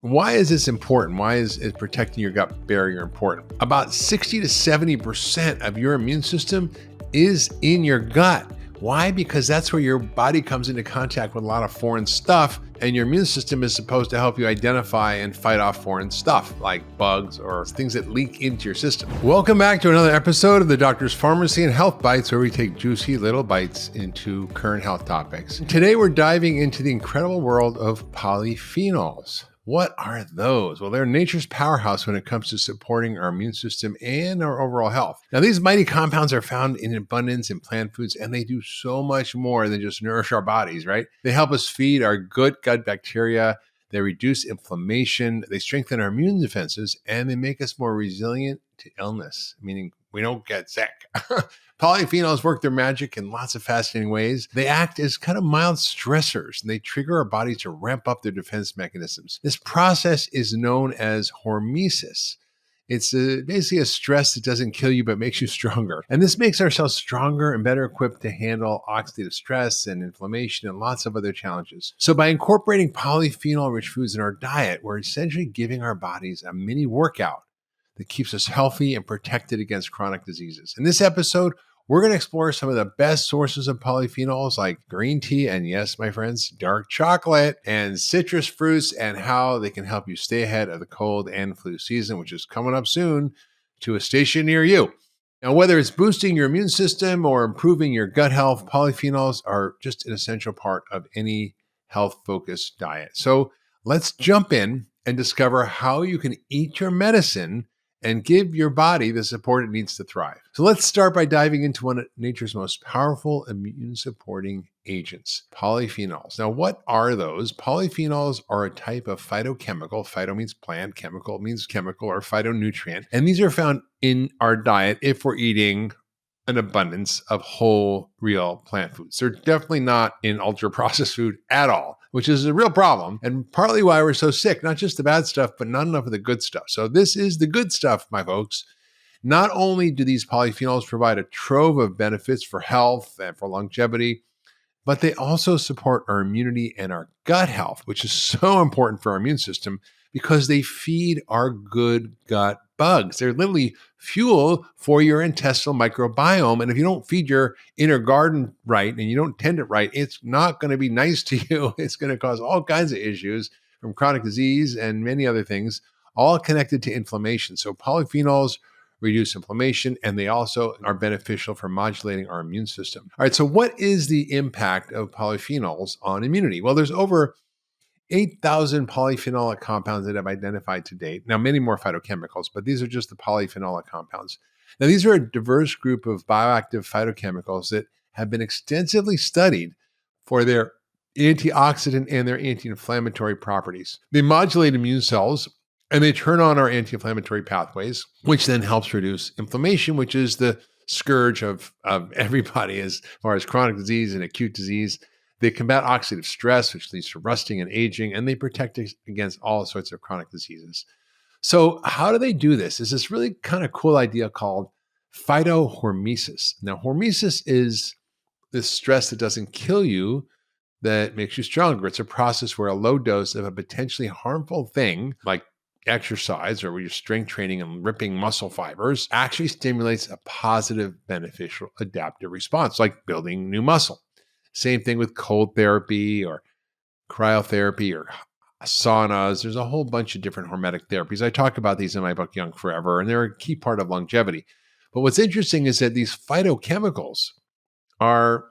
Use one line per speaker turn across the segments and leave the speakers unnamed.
Why is this important? Why is protecting your gut barrier important? About 60 to 70% of your immune system is in your gut. Why? Because that's where your body comes into contact with a lot of foreign stuff, and your immune system is supposed to help you identify and fight off foreign stuff like bugs or things that leak into your system. Welcome back to another episode of the Doctor's Pharmacy and Health Bites, where we take juicy little bites into current health topics. Today, we're diving into the incredible world of polyphenols. What are those? Well, they're nature's powerhouse when it comes to supporting our immune system and our overall health. Now, these mighty compounds are found in abundance in plant foods, and they do so much more than just nourish our bodies, right? They help us feed our good gut bacteria, they reduce inflammation, they strengthen our immune defenses, and they make us more resilient to illness, meaning we don't get sick. Polyphenols work their magic in lots of fascinating ways. They act as kind of mild stressors, and they trigger our bodies to ramp up their defense mechanisms. This process is known as hormesis. It's basically a stress that doesn't kill you, but makes you stronger. And this makes our cells stronger and better equipped to handle oxidative stress and inflammation and lots of other challenges. So by incorporating polyphenol-rich foods in our diet, we're essentially giving our bodies a mini workout that keeps us healthy and protected against chronic diseases. In this episode, we're going to explore some of the best sources of polyphenols like green tea and, yes, my friends, dark chocolate and citrus fruits, and how they can help you stay ahead of the cold and flu season, which is coming up soon, to a station near you. Now, whether it's boosting your immune system or improving your gut health, polyphenols are just an essential part of any health-focused diet. So let's jump in and discover how you can eat your medicine and give your body the support it needs to thrive. So let's start by diving into one of nature's most powerful immune-supporting agents, polyphenols. Now, what are those? Polyphenols are a type of phytochemical. Phyto means plant, chemical means chemical or phytonutrient. And these are found in our diet if we're eating an abundance of whole, real plant foods. They're definitely not in ultra-processed food at all, which is a real problem and partly why we're so sick. Not just the bad stuff, but not enough of the good stuff. So this is the good stuff, my folks. Not only do these polyphenols provide a trove of benefits for health and for longevity, but they also support our immunity and our gut health, which is so important for our immune system because they feed our good gut bugs. They're literally fuel for your intestinal microbiome. And if you don't feed your inner garden right and you don't tend it right, it's not going to be nice to you. It's going to cause all kinds of issues from chronic disease and many other things, all connected to inflammation. So polyphenols reduce inflammation, and they also are beneficial for modulating our immune system. All right, so what is the impact of polyphenols on immunity? Well, there's over 8,000 polyphenolic compounds that have identified to date. Now, many more phytochemicals, but these are just the polyphenolic compounds. Now, these are a diverse group of bioactive phytochemicals that have been extensively studied for their antioxidant and their anti-inflammatory properties. They modulate immune cells, and they turn on our anti-inflammatory pathways, which then helps reduce inflammation, which is the scourge of everybody as far as chronic disease and acute disease. They combat oxidative stress, which leads to rusting and aging, and they protect us against all sorts of chronic diseases. So how do they do this? There's this really kind of cool idea called phytohormesis. Now, hormesis is this stress that doesn't kill you, that makes you stronger. It's a process where a low dose of a potentially harmful thing, like exercise or where you're strength training and ripping muscle fibers, actually stimulates a positive, beneficial adaptive response, like building new muscle. Same thing with cold therapy or cryotherapy or saunas. There's a whole bunch of different hormetic therapies. I talk about these in my book, Young Forever, and they're a key part of longevity. But what's interesting is that these phytochemicals are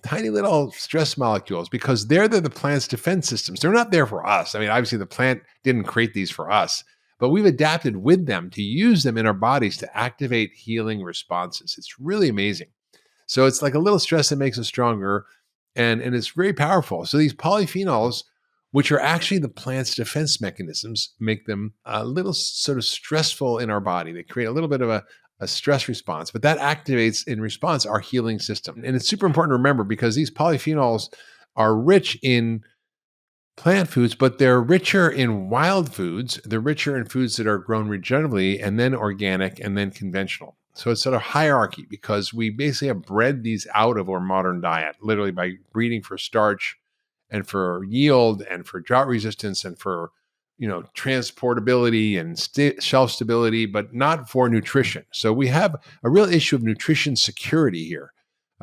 tiny little stress molecules because they're the plant's defense systems. They're not there for us. I mean, obviously the plant didn't create these for us, but we've adapted with them to use them in our bodies to activate healing responses. It's really amazing. So it's like a little stress that makes us stronger, and it's very powerful. So these polyphenols, which are actually the plant's defense mechanisms, make them a little sort of stressful in our body. They create a little bit of a stress response, but that activates in response our healing system. And it's super important to remember because these polyphenols are rich in plant foods, but they're richer in wild foods. They're richer in foods that are grown regeneratively and then organic and then conventional. So it's sort of hierarchy because we basically have bred these out of our modern diet, literally by breeding for starch and for yield and for drought resistance and for transportability and shelf stability, but not for nutrition. So we have a real issue of nutrition security here.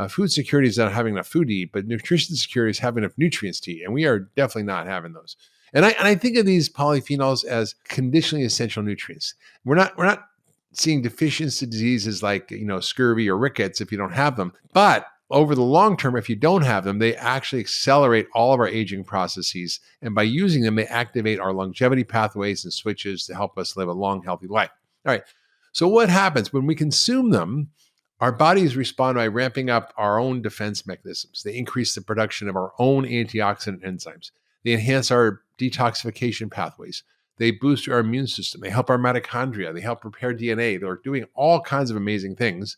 Food security is not having enough food to eat, but nutrition security is having enough nutrients to eat, and we are definitely not having those. And I think of these polyphenols as conditionally essential nutrients. We're not seeing deficiency diseases like scurvy or rickets if you don't have them, but over the long term, if you don't have them, they actually accelerate all of our aging processes. And by using them, they activate our longevity pathways and switches to help us live a long, healthy life. All right. So what happens when we consume them? Our bodies respond by ramping up our own defense mechanisms. They increase the production of our own antioxidant enzymes. They enhance our detoxification pathways. They boost our immune system. They help our mitochondria. They help repair DNA. They're doing all kinds of amazing things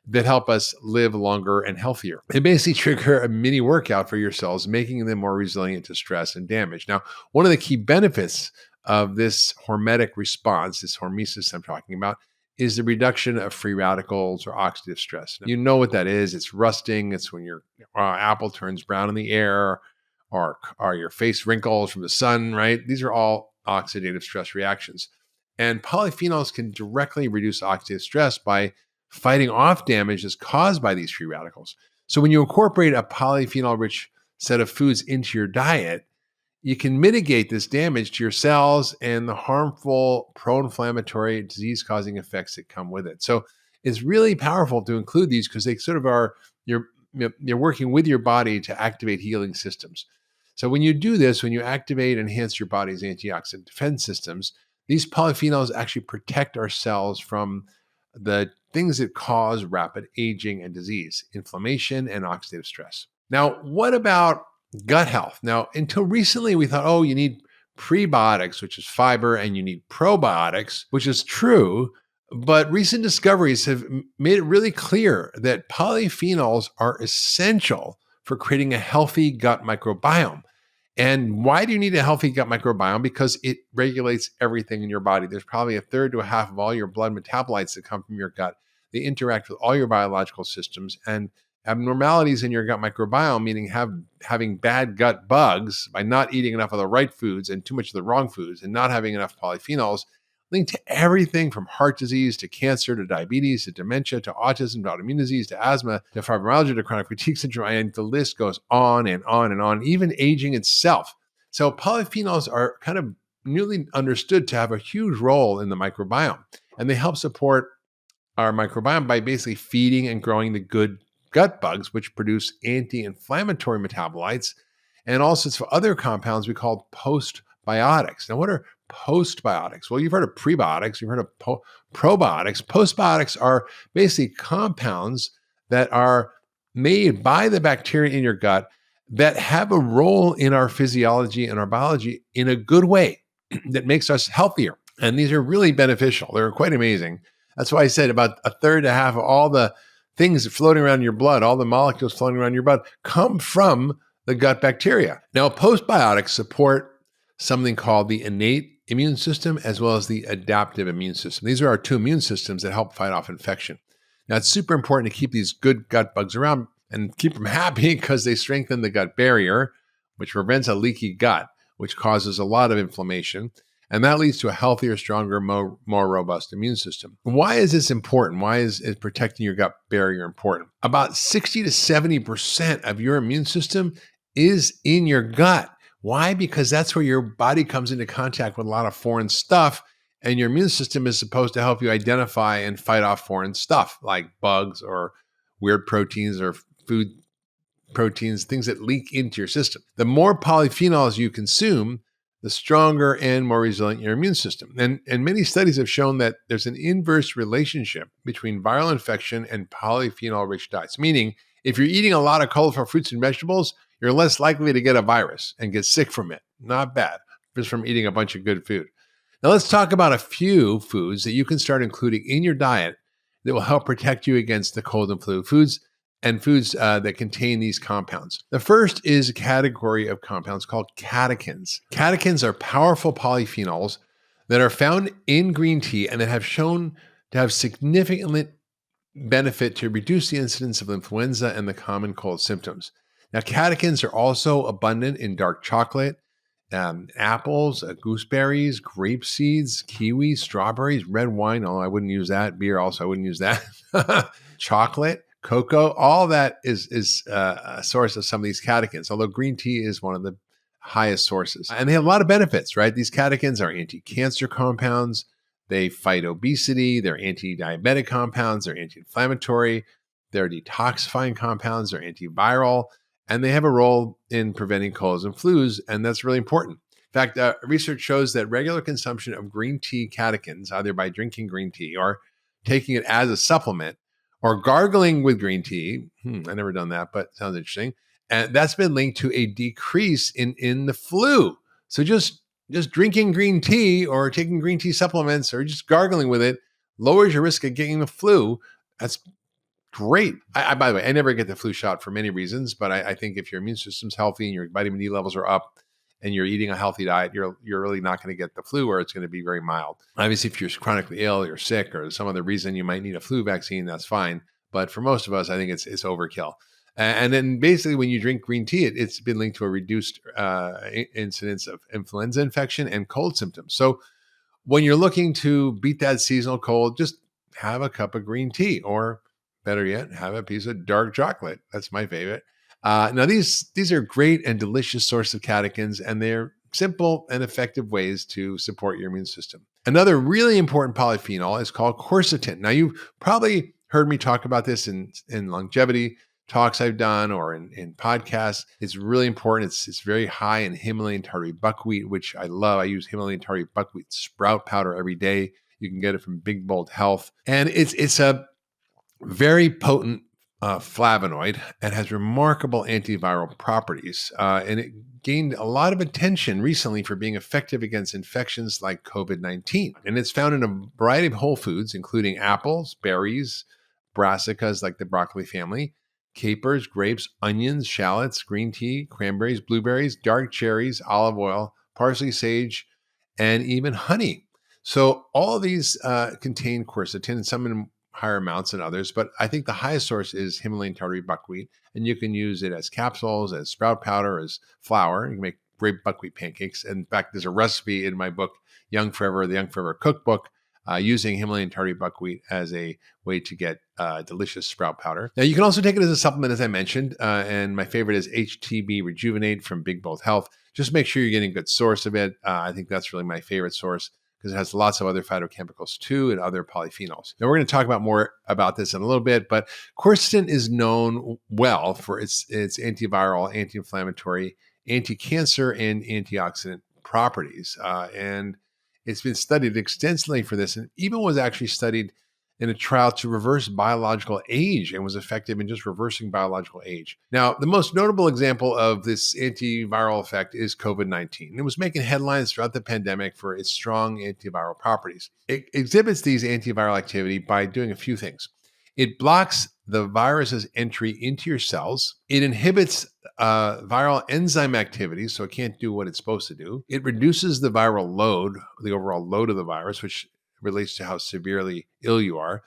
that help us live longer and healthier. They basically trigger a mini workout for your cells, making them more resilient to stress and damage. Now, one of the key benefits of this hormetic response, this hormesis I'm talking about, is the reduction of free radicals or oxidative stress. Now, you know what that is. It's rusting. It's when your apple turns brown in the air, or your face wrinkles from the sun, right? These are all oxidative stress reactions. And polyphenols can directly reduce oxidative stress by fighting off damage that's caused by these free radicals. So when you incorporate a polyphenol-rich set of foods into your diet, you can mitigate this damage to your cells and the harmful pro-inflammatory disease-causing effects that come with it. So it's really powerful to include these because they sort of are, you're working with your body to activate healing systems. So when you do this, when you activate and enhance your body's antioxidant defense systems, these polyphenols actually protect our cells from the things that cause rapid aging and disease, inflammation, and oxidative stress. Now, what about gut health? Now, until recently, we thought, you need prebiotics, which is fiber, and you need probiotics, which is true. But recent discoveries have made it really clear that polyphenols are essential for creating a healthy gut microbiome. And why do you need a healthy gut microbiome? Because it regulates everything in your body. There's probably a third to a half of all your blood metabolites that come from your gut. They interact with all your biological systems, and abnormalities in your gut microbiome, meaning having bad gut bugs by not eating enough of the right foods and too much of the wrong foods and not having enough polyphenols, linked to everything from heart disease to cancer to diabetes to dementia to autism to autoimmune disease to asthma to fibromyalgia to chronic fatigue syndrome, and the list goes on and on and on, even aging itself. So polyphenols are kind of newly understood to have a huge role in the microbiome, and they help support our microbiome by basically feeding and growing the good gut bugs, which produce anti-inflammatory metabolites and all sorts of other compounds we call postbiotics. Now, what are postbiotics? Well, you've heard of prebiotics, you've heard of probiotics. Postbiotics are basically compounds that are made by the bacteria in your gut that have a role in our physiology and our biology in a good way that makes us healthier. And these are really beneficial. They're quite amazing. That's why I said about a third to half of all the things floating around in your blood, all the molecules floating around your blood, come from the gut bacteria. Now, postbiotics support something called the innate immune system as well as the adaptive immune system. These are our two immune systems that help fight off infection. Now, it's super important to keep these good gut bugs around and keep them happy because they strengthen the gut barrier, which prevents a leaky gut, which causes a lot of inflammation. And that leads to a healthier, stronger, more robust immune system. Why is this important? Why is protecting your gut barrier important? About 60 to 70% of your immune system is in your gut. Why? Because that's where your body comes into contact with a lot of foreign stuff, and your immune system is supposed to help you identify and fight off foreign stuff like bugs or weird proteins or food proteins, things that leak into your system. The more polyphenols you consume, the stronger and more resilient your immune system. And many studies have shown that there's an inverse relationship between viral infection and polyphenol-rich diets, meaning if you're eating a lot of colorful fruits and vegetables, you're less likely to get a virus and get sick from it. Not bad, just from eating a bunch of good food. Now let's talk about a few foods that you can start including in your diet that will help protect you against the cold and flu. Foods that contain these compounds. The first is a category of compounds called catechins. Catechins are powerful polyphenols that are found in green tea and that have shown to have significant benefit to reduce the incidence of influenza and the common cold symptoms. Now, catechins are also abundant in dark chocolate, apples, gooseberries, grape seeds, kiwi, strawberries, red wine. Oh, I wouldn't use that. Beer also, I wouldn't use that. Chocolate, cocoa, all that is a source of some of these catechins, although green tea is one of the highest sources. And they have a lot of benefits, right? These catechins are anti-cancer compounds. They fight obesity. They're anti-diabetic compounds. They're anti-inflammatory. They're detoxifying compounds. They're antiviral. And they have a role in preventing colds and flus, and that's really important. In fact, research shows that regular consumption of green tea catechins, either by drinking green tea or taking it as a supplement, or gargling with green tea. I've never done that, but sounds interesting. And that's been linked to a decrease in the flu. So just drinking green tea or taking green tea supplements or just gargling with it lowers your risk of getting the flu. That's great. By the way, I never get the flu shot for many reasons, but I think if your immune system's healthy and your vitamin D levels are up and you're eating a healthy diet, you're really not going to get the flu, or it's going to be very mild. Obviously, if you're chronically ill, you're sick, or some other reason you might need a flu vaccine, that's fine. But for most of us, I think it's overkill. And then basically, when you drink green tea, it's been linked to a reduced incidence of influenza infection and cold symptoms. So when you're looking to beat that seasonal cold, just have a cup of green tea, or better yet, have a piece of dark chocolate. That's my favorite. Now, these are great and delicious source of catechins, and they're simple and effective ways to support your immune system. Another really important polyphenol is called quercetin. Now, you've probably heard me talk about this in longevity talks I've done or in podcasts. It's really important. It's very high in Himalayan tartary buckwheat, which I love. I use Himalayan tartary buckwheat sprout powder every day. You can get it from Big Bold Health, and it's a very potent flavonoid and has remarkable antiviral properties. And it gained a lot of attention recently for being effective against infections like COVID-19. And it's found in a variety of whole foods, including apples, berries, brassicas like the broccoli family, capers, grapes, onions, shallots, green tea, cranberries, blueberries, dark cherries, olive oil, parsley, sage, and even honey. So all of these contain quercetin, and some in higher amounts than others, but I think the highest source is Himalayan tartary buckwheat, and you can use it as capsules, as sprout powder, as flour. You can make great buckwheat pancakes. In fact, there's a recipe in my book, Young Forever, the Young Forever Cookbook, using Himalayan tartary buckwheat as a way to get delicious sprout powder. Now, you can also take it as a supplement, as I mentioned, and my favorite is HTB Rejuvenate from Big Bold Health. Just make sure you're getting a good source of it. I think that's really my favorite source, because it has lots of other phytochemicals too and other polyphenols. Now, we're going to talk about more about this in a little bit, but quercetin is known well for its antiviral, anti-inflammatory, anti-cancer, and antioxidant properties. And it's been studied extensively for this, and even was actually studied in a trial to reverse biological age, and was effective in just reversing biological age. Now, the most notable example of this antiviral effect is COVID-19. It was making headlines throughout the pandemic for its strong antiviral properties. It exhibits these antiviral activity by doing a few things. It blocks the virus's entry into your cells. It inhibits viral enzyme activity, so it can't do what it's supposed to do. It reduces the viral load, the overall load of the virus, which relates to how severely ill you are,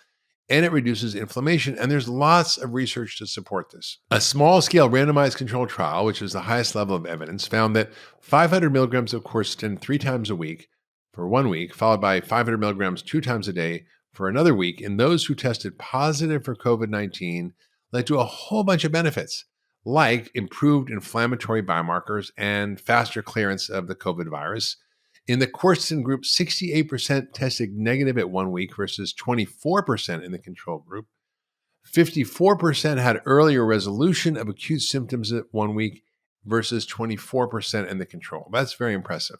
and it reduces inflammation. And there's lots of research to support this. A small-scale randomized controlled trial, which is the highest level of evidence, found that 500 milligrams of quercetin 3 times a week for 1 week, followed by 500 milligrams 2 times a day for another week, in those who tested positive for COVID-19, led to a whole bunch of benefits, like improved inflammatory biomarkers and faster clearance of the COVID virus. In the quercetin group, 68% tested negative at 1 week versus 24% in the control group. 54% had earlier resolution of acute symptoms at 1 week versus 24% in the control. That's very impressive.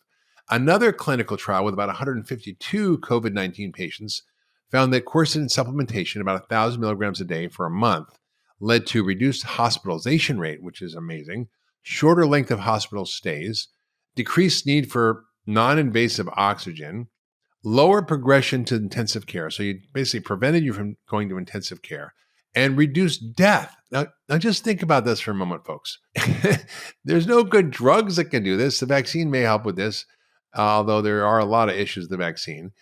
Another clinical trial with about 152 COVID-19 patients found that quercetin supplementation, about 1,000 milligrams a day for a month, led to reduced hospitalization rate, which is amazing, shorter length of hospital stays, decreased need for non-invasive oxygen, lower progression to intensive care. So you basically prevented you from going to intensive care, and reduced death. Now just think about this for a moment, folks. There's no good drugs that can do this. The vaccine may help with this, although there are a lot of issues with the vaccine.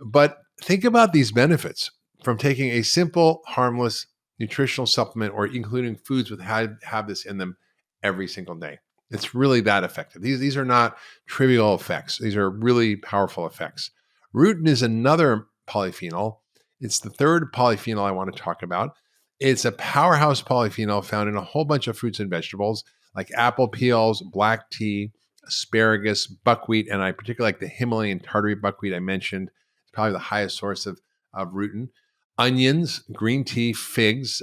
But think about these benefits from taking a simple, harmless nutritional supplement, or including foods with have this in them every single day. It's really that effective. These are not trivial effects. These are really powerful effects. Rutin is another polyphenol. It's the third polyphenol I want to talk about. It's a powerhouse polyphenol found in a whole bunch of fruits and vegetables like apple peels, black tea, asparagus, buckwheat, and I particularly like the Himalayan tartary buckwheat I mentioned. It's probably the highest source of rutin. Onions, green tea, figs,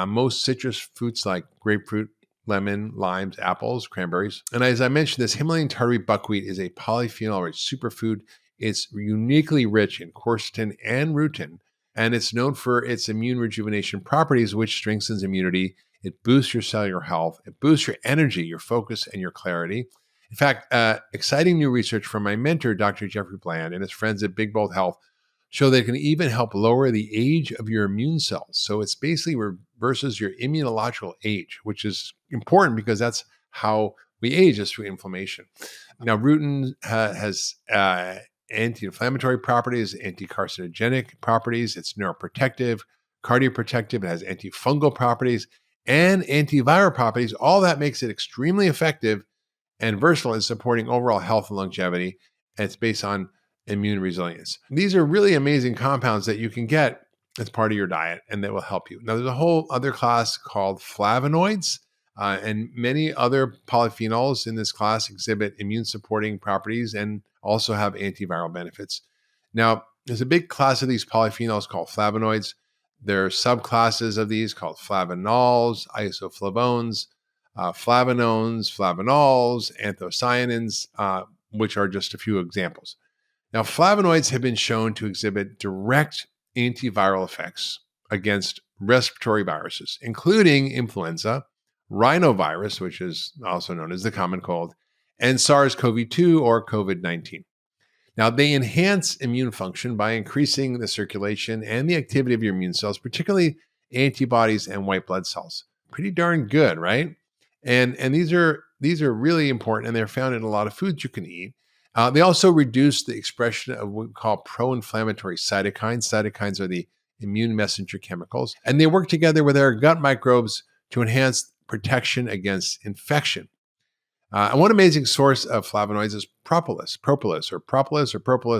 most citrus fruits like grapefruit, lemon, limes, apples, cranberries. And as I mentioned, this Himalayan tartary buckwheat is a polyphenol-rich superfood. It's uniquely rich in quercetin and rutin, and it's known for its immune rejuvenation properties, which strengthens immunity. It boosts your cellular health. It boosts your energy, your focus, and your clarity. In fact, exciting new research from my mentor, Dr. Jeffrey Bland, and his friends at Big Bold Health show that it can even help lower the age of your immune cells. So it's basically reverses your immunological age, which is important because that's how we age, is through inflammation. Now, rutin has anti-inflammatory properties, anti-carcinogenic properties. It's neuroprotective, cardioprotective. It has antifungal properties and antiviral properties. All that makes it extremely effective and versatile in supporting overall health and longevity. And it's based on immune resilience. These are really amazing compounds that you can get as part of your diet and that will help you. Now, there's a whole other class called flavonoids, and many other polyphenols in this class exhibit immune supporting properties and also have antiviral benefits. Now, there's a big class of these polyphenols called flavonoids. There are subclasses of these called flavonols, isoflavones, flavanones, flavanols, anthocyanins, which are just a few examples. Now, flavonoids have been shown to exhibit direct antiviral effects against respiratory viruses, including influenza, rhinovirus, which is also known as the common cold, and SARS-CoV-2 or COVID-19. Now, they enhance immune function by increasing the circulation and the activity of your immune cells, particularly antibodies and white blood cells. Pretty darn good, right? And these are really important, and they're found in a lot of foods you can eat. They also reduce the expression of what we call pro-inflammatory cytokines. Cytokines are the immune messenger chemicals, and they work together with our gut microbes to enhance protection against infection. And one amazing source of flavonoids is propolis,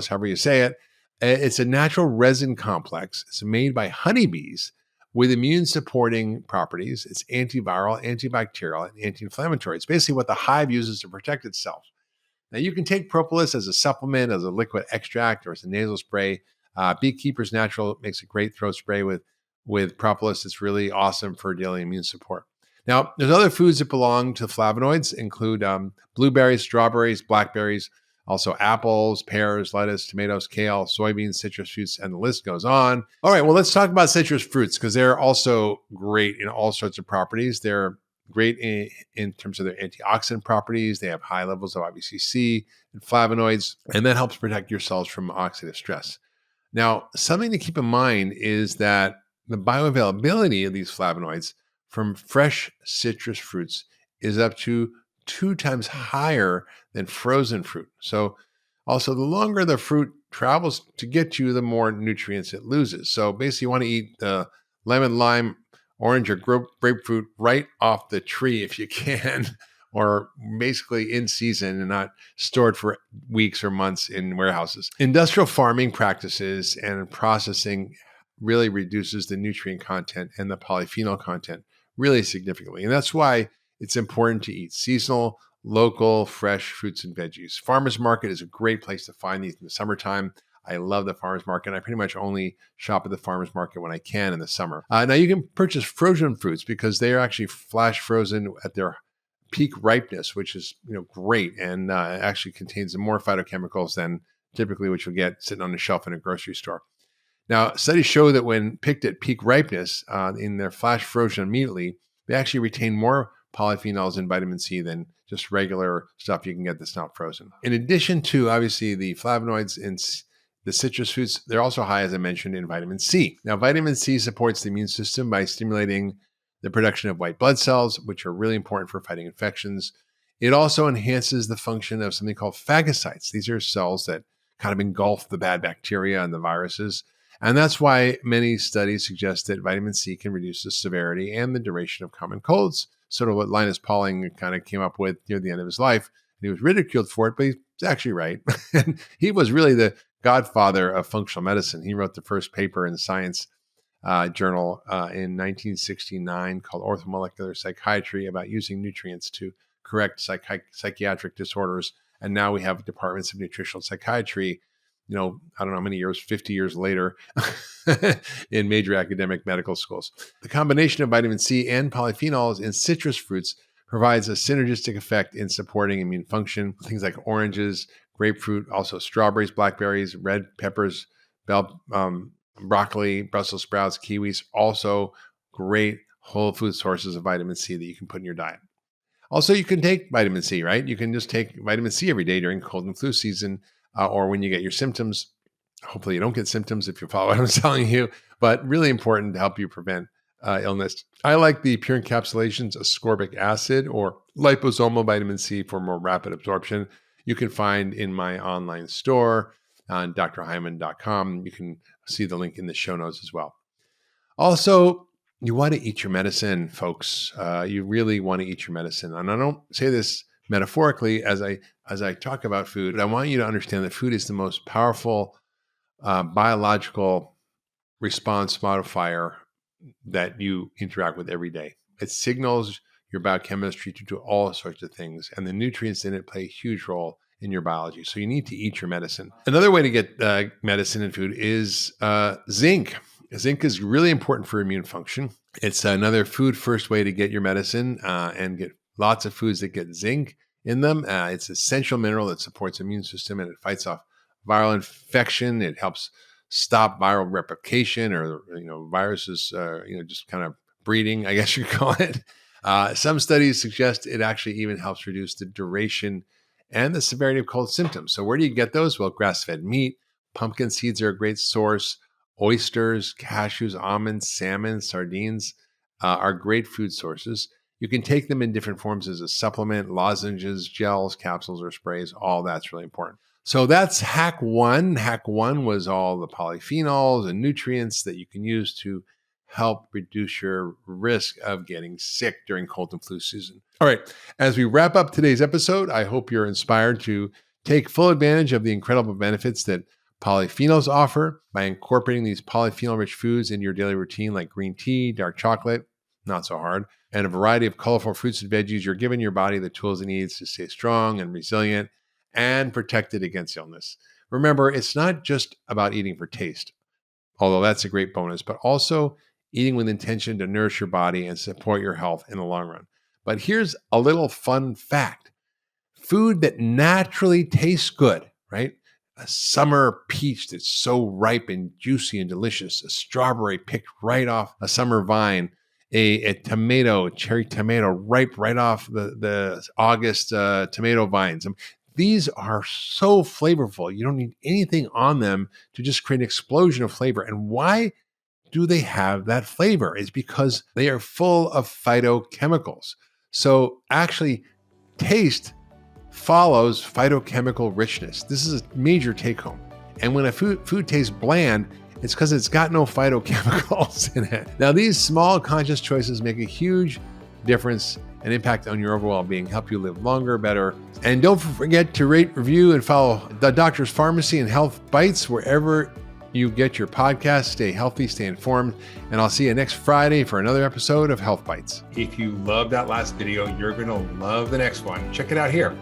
however you say it. It's a natural resin complex. It's made by honeybees with immune-supporting properties. It's antiviral, antibacterial, and anti-inflammatory. It's basically what the hive uses to protect itself. Now, you can take propolis as a supplement, as a liquid extract, or as a nasal spray. Beekeeper's Natural makes a great throat spray with propolis. It's really awesome for daily immune support. Now, there's other foods that belong to flavonoids, include blueberries, strawberries, blackberries, also apples, pears, lettuce, tomatoes, kale, soybeans, citrus fruits, and the list goes on. All right, well, let's talk about citrus fruits because they're also great in all sorts of properties. They're great in terms of their antioxidant properties. They have high levels of IBCC and flavonoids, and that helps protect your cells from oxidative stress. Now, something to keep in mind is that the bioavailability of these flavonoids from fresh citrus fruits is up to 2 times higher than frozen fruit. So also the longer the fruit travels to get you, the more nutrients it loses. So basically you want to eat the lemon, lime, orange, or grapefruit right off the tree if you can, or basically in season and not stored for weeks or months in warehouses. Industrial farming practices and processing really reduces the nutrient content and the polyphenol content really significantly. And that's why it's important to eat seasonal, local, fresh fruits and veggies. Farmers market is a great place to find these in the summertime. I love the farmers market. I pretty much only shop at the farmers market when I can in the summer. Now you can purchase frozen fruits because they are actually flash frozen at their peak ripeness, which is great, and actually contains more phytochemicals than typically what you'll get sitting on the shelf in a grocery store. Now, studies show that when picked at peak ripeness in their flash frozen immediately, they actually retain more polyphenols and vitamin C than just regular stuff you can get that's not frozen. In addition to, obviously, the flavonoids in the citrus fruits, they're also high, as I mentioned, in vitamin C. Now, vitamin C supports the immune system by stimulating the production of white blood cells, which are really important for fighting infections. It also enhances the function of something called phagocytes. These are cells that kind of engulf the bad bacteria and the viruses. And that's why many studies suggest that vitamin C can reduce the severity and the duration of common colds. sort of what Linus Pauling kind of came up with near the end of his life. And he was ridiculed for it, but he's actually right. And he was really the godfather of functional medicine. He wrote the first paper in Science journal in 1969 called Orthomolecular Psychiatry about using nutrients to correct psychiatric disorders. And now we have departments of nutritional psychiatry, I don't know how many years, 50 years later, in major academic medical schools. The combination of vitamin C and polyphenols in citrus fruits provides a synergistic effect in supporting immune function. Things like oranges, grapefruit, also strawberries, blackberries, red peppers, broccoli, Brussels sprouts, kiwis, also great whole food sources of vitamin C that you can put in your diet. Also, you can take vitamin C, right? You can just take vitamin C every day during cold and flu season or when you get your symptoms. Hopefully you don't get symptoms if you follow what I'm telling you, but really important to help you prevent illness. I like the pure encapsulations ascorbic acid or liposomal vitamin C for more rapid absorption. You can find in my online store on drhyman.com. You can see the link in the show notes as well. Also, you want to eat your medicine, folks. You really want to eat your medicine. And I don't say this metaphorically as I talk about food, but I want you to understand that food is the most powerful biological response modifier that you interact with every day. It signals your biochemistry to do all sorts of things, and the nutrients in it play a huge role in your biology. So you need to eat your medicine. Another way to get medicine and food is zinc. Zinc is really important for immune function. It's another food first way to get your medicine and get lots of foods that get zinc in them. It's an essential mineral that supports the immune system and it fights off viral infection. It helps stop viral replication or viruses just kind of breeding, I guess you could call it. Some studies suggest it actually even helps reduce the duration and the severity of cold symptoms. So where do you get those? Well, grass-fed meat, pumpkin seeds are a great source. Oysters, cashews, almonds, salmon, sardines are great food sources. You can take them in different forms as a supplement, lozenges, gels, capsules, or sprays. All that's really important. So that's hack one. Hack one was all the polyphenols and nutrients that you can use to help reduce your risk of getting sick during cold and flu season. All right, as we wrap up today's episode, I hope you're inspired to take full advantage of the incredible benefits that polyphenols offer by incorporating these polyphenol-rich foods in your daily routine like green tea, dark chocolate, not so hard, and a variety of colorful fruits and veggies. You're giving your body the tools it needs to stay strong and resilient and protected against illness. Remember, it's not just about eating for taste, although that's a great bonus, but also eating with intention to nourish your body and support your health in the long run. But here's a little fun fact. Food that naturally tastes good, right? A summer peach that's so ripe and juicy and delicious, a strawberry picked right off a summer vine, a tomato, a cherry tomato ripe right off the August tomato vines. These are so flavorful. You don't need anything on them to just create an explosion of flavor. And why do they have that flavor? It's because they are full of phytochemicals. So actually, taste follows phytochemical richness. This is a major take home. And when a food tastes bland, it's because it's got no phytochemicals in it. Now, these small conscious choices make a huge difference and impact on your overall being, help you live longer, better. And don't forget to rate, review, and follow The Doctor's Pharmacy and Health Bites wherever you get your podcast. Stay healthy, stay informed, and I'll see you next Friday for another episode of Health Bites. If you loved that last video, you're going to love the next one. Check it out here.